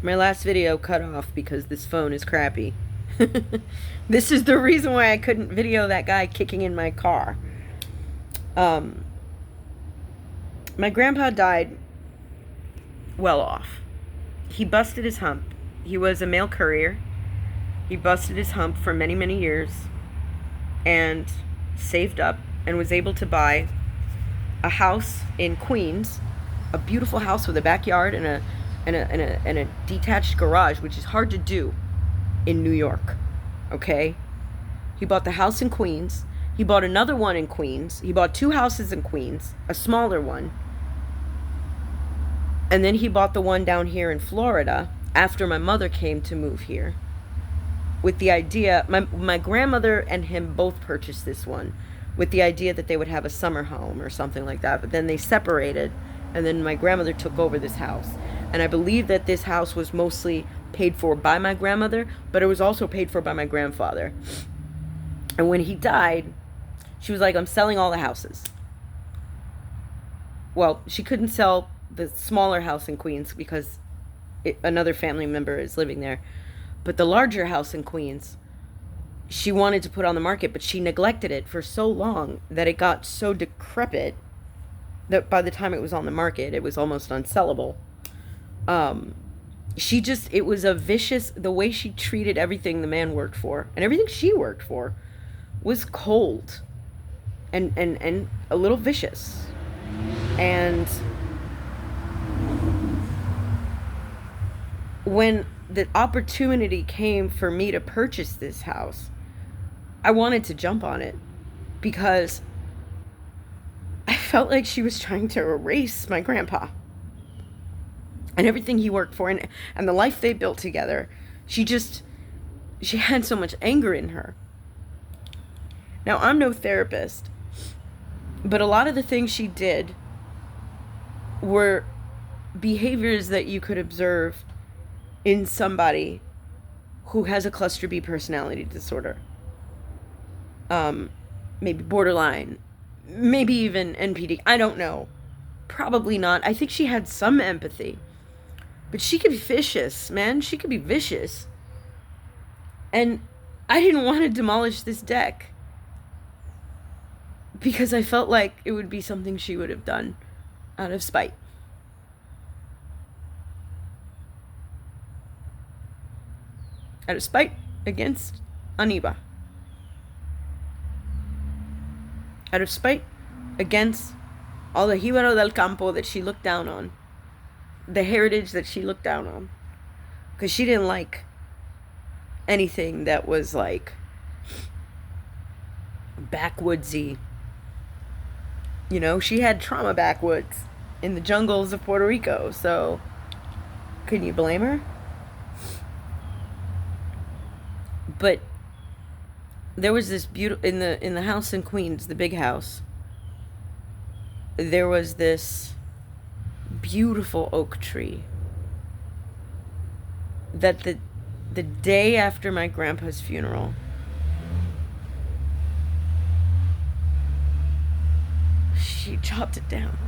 My last video cut off because this phone is crappy. This is the reason why I couldn't video that guy kicking in my car. My grandpa died well off. He busted his hump. He was a mail courier. He busted his hump for many, many years and saved up and was able to buy a house in Queens, a beautiful house with a backyard and a detached garage, which is hard to do in New York. Okay? He bought the house in Queens. He bought another one in Queens. He bought 2 houses in Queens, a smaller one. And then he bought the one down here in Florida after my mother came to move here. With the idea, my grandmother and him both purchased this one with the idea that they would have a summer home or something like that. But then they separated, and then my grandmother took over this house. And I believe that this house was mostly paid for by my grandmother, but it was also paid for by my grandfather. And when he died, she was like, I'm selling all the houses. Well, she couldn't sell the smaller house in Queens because another family member is living there. But the larger house in Queens, she wanted to put on the market, but she neglected it for so long that it got so decrepit that by the time it was on the market, it was almost unsellable. It was a vicious, the way she treated everything the man worked for and everything she worked for was cold and a little vicious. And when the opportunity came for me to purchase this house, I wanted to jump on it because I felt like she was trying to erase my grandpa and everything he worked for and the life they built together. She had so much anger in her. Now, I'm no therapist, but a lot of the things she did were behaviors that you could observe in somebody who has a cluster B personality disorder. Maybe borderline, maybe even NPD. I don't know. Probably not. I think she had some empathy. But she could be vicious, man. She could be vicious. And I didn't want to demolish this deck because I felt like it would be something she would have done out of spite. Out of spite against Aniba. Out of spite against all the Jibaro del Campo that she looked down on. The heritage that she looked down on. Because she didn't like anything that was like backwoodsy. You know, she had trauma backwoods in the jungles of Puerto Rico. So, can you blame her? But there was this beautiful in the house in Queens, the big house. There was this beautiful oak tree that the day after my grandpa's funeral, she chopped it down.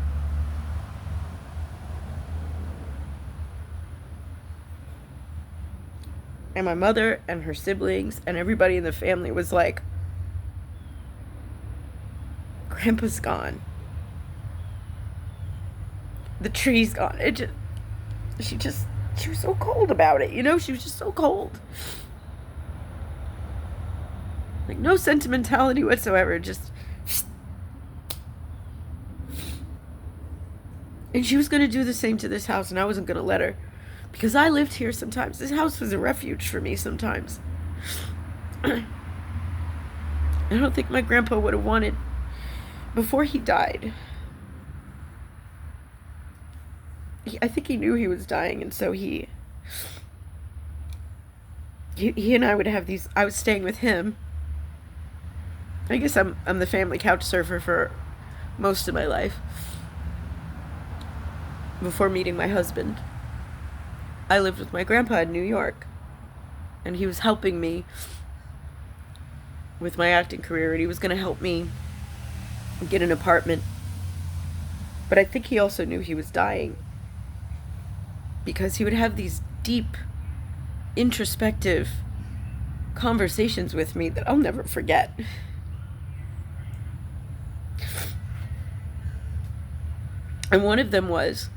And my mother and her siblings and everybody in the family was like, Grandpa's gone. The tree's gone. She was so cold about it, you know? She was just so cold. Like, no sentimentality whatsoever, just... And she was going to do the same to this house, and I wasn't going to let her. Because I lived here sometimes. This house was a refuge for me sometimes. I don't think my grandpa would have wanted... Before he died... I think he knew he was dying, and so he and I would have these... I was staying with him. I guess I'm the family couch surfer for most of my life. Before meeting my husband. I lived with my grandpa in New York, and he was helping me with my acting career, and he was going to help me get an apartment. But I think he also knew he was dying. because he would have these deep, introspective conversations with me that I'll never forget. And one of them was,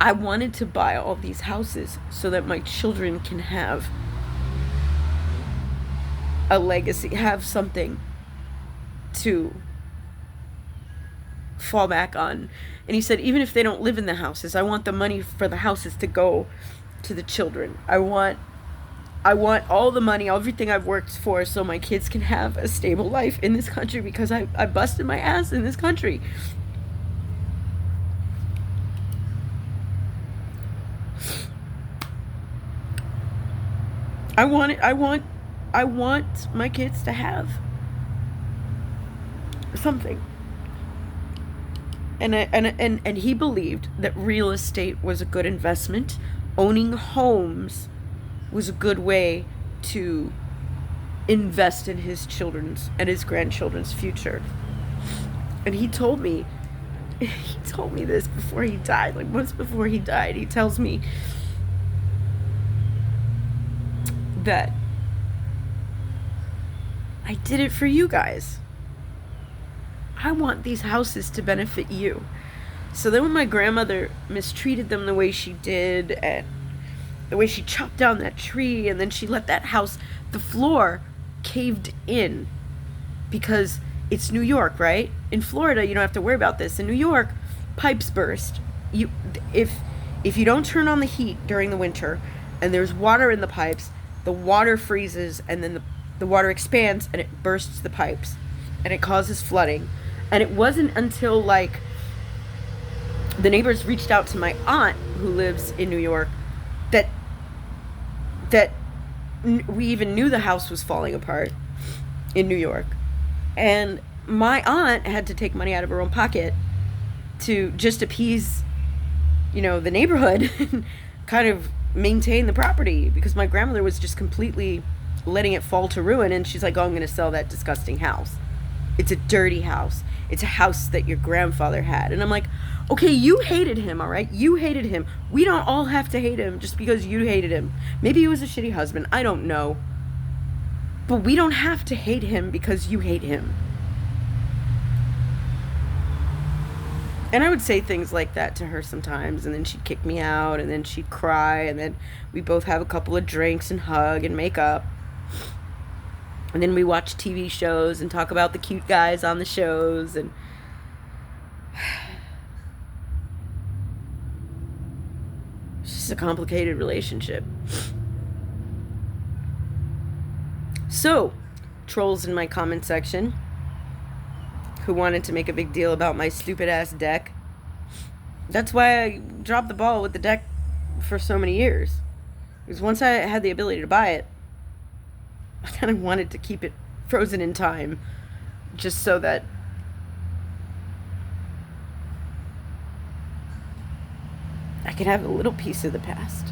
I wanted to buy all these houses so that my children can have a legacy, have something to fall back on. And he said, even if they don't live in the houses, I want the money for the houses to go to the children. I want all the money, everything I've worked for, so my kids can have a stable life in this country, because I busted my ass in this country. I want my kids to have something. And he believed that real estate was a good investment. Owning homes was a good way to invest in his children's and his grandchildren's future. And he told me this before he died, like months before he died. He tells me that I did it for you guys. I want these houses to benefit you. So then when my grandmother mistreated them the way she did, and the way she chopped down that tree, and then she let that house, the floor caved in, because it's New York, right? In Florida, you don't have to worry about this. In New York, pipes burst. If you don't turn on the heat during the winter and there's water in the pipes, the water freezes, and then the water expands and it bursts the pipes, and it causes flooding. And it wasn't until like the neighbors reached out to my aunt, who lives in New York, that we even knew the house was falling apart in New York. And my aunt had to take money out of her own pocket to just appease, the neighborhood and kind of maintain the property, because my grandmother was just completely letting it fall to ruin. And she's like, oh, I'm going to sell that disgusting house. It's a dirty house. It's a house that your grandfather had. And I'm like, okay, you hated him, all right? You hated him. We don't all have to hate him just because you hated him. Maybe he was a shitty husband. I don't know. But we don't have to hate him because you hate him. And I would say things like that to her sometimes, and then she'd kick me out, and then she'd cry, and then we both have a couple of drinks and hug and make up. And then we watch TV shows and talk about the cute guys on the shows, and it's just a complicated relationship. So, trolls in my comment section who wanted to make a big deal about my stupid ass deck. That's why I dropped the ball with the deck for so many years. Because once I had the ability to buy it, I kind of wanted to keep it frozen in time, just so that I could have a little piece of the past.